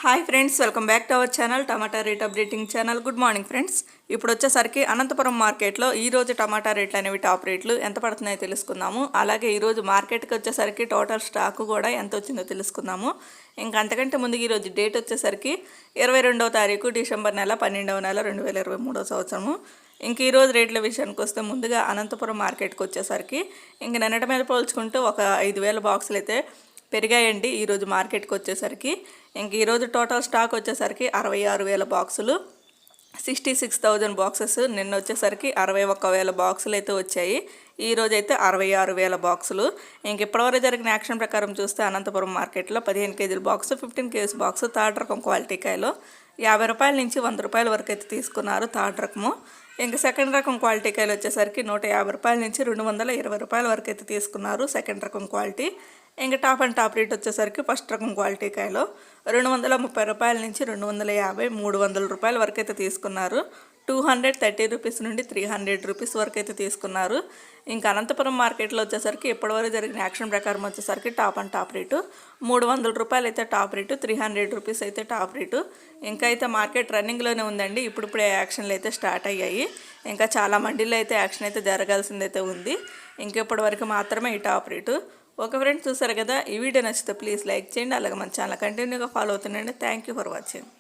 Hi friends, welcome back to our channel tomato rate updating channel. Good morning friends. ఇప్పుడు వచ్చేసరికి అనంతపురం మార్కెట్లో ఈరోజు టమాటా రేట్లు అనేవి టాప్ రేట్లు ఎంత పడుతున్నాయో తెలుసుకుందాము. అలాగే ఈరోజు మార్కెట్కి వచ్చేసరికి టోటల్ స్టాక్ కూడా ఎంత వచ్చిందో తెలుసుకుందాము. ఇంకా అంతకంటే ముందుగా ఈరోజు డేట్ వచ్చేసరికి 22వ తారీఖు డిసెంబర్ నెల 12వ నెల 2023 సంవత్సరము. ఇంక ఈరోజు రేట్ల విషయానికి వస్తే ముందుగా అనంతపురం మార్కెట్కి వచ్చేసరికి ఇంక నిన్నటి మీద పోల్చుకుంటూ ఒక 5,000 బాక్సులు అయితే పెరిగాయండి ఈరోజు మార్కెట్కి వచ్చేసరికి. ఇంక ఈరోజు టోటల్ స్టాక్ వచ్చేసరికి 66,000 బాక్సులు, 66,000 బాక్సెస్. నిన్న వచ్చేసరికి 61,000 బాక్సులు అయితే వచ్చాయి. ఈరోజు అయితే 66,000 బాక్సులు. ఇంక ఇప్పటివరకు జరిగిన యాక్షన్ ప్రకారం చూస్తే అనంతపురం మార్కెట్లో 15 కేజీల బాక్సు, 15 కేజీ బాక్సు థర్డ్ రకం క్వాలిటీ కాయలు 50 రూపాయల నుంచి 100 రూపాయల వరకు అయితే తీసుకున్నారు థర్డ్ రకము. ఇంకా సెకండ్ రకం క్వాలిటీ కాయలు వచ్చేసరికి 150 రూపాయల నుంచి 220 రూపాయల వరకు అయితే తీసుకున్నారు సెకండ్ రకం క్వాలిటీ. ఇంకా టాప్ అండ్ టాప్ రేట్ వచ్చేసరికి ఫస్ట్ రకం క్వాలిటీ కాయలు 230 రూపాయల నుంచి 250, 300 రూపాయల వరకు అయితే తీసుకున్నారు. 230 రూపీస్ నుండి 300 రూపీస్ వరకు అయితే తీసుకున్నారు. ఇంకా అనంతపురం మార్కెట్లో వచ్చేసరికి ఇప్పటివరకు జరిగిన యాక్షన్ ప్రకారం వచ్చేసరికి టాప్ అండ్ టాప్ రేటు 300 రూపాయలు అయితే టాప్ రేటు, 300 రూపీస్ అయితే టాప్ రేటు. ఇంకా అయితే మార్కెట్ రన్నింగ్లోనే ఉందండి. ఇప్పుడిప్పుడే యాక్షన్లు అయితే స్టార్ట్ అయ్యాయి. ఇంకా చాలా మండీల్లో అయితే యాక్షన్ అయితే జరగాల్సిందైతే ఉంది. ఇంకెప్పటి వరకు మాత్రమే ఈ టాప్ రేటు. ఓకే ఫ్రెండ్స్, చూసారు కదా. ఈ వీడియో నచ్చితే ప్లీజ్ లైక్ చేయండి. అలాగే మన ఛానల్ కంటిన్యూగా ఫాలో అవుతుండండి. Thank you for watching.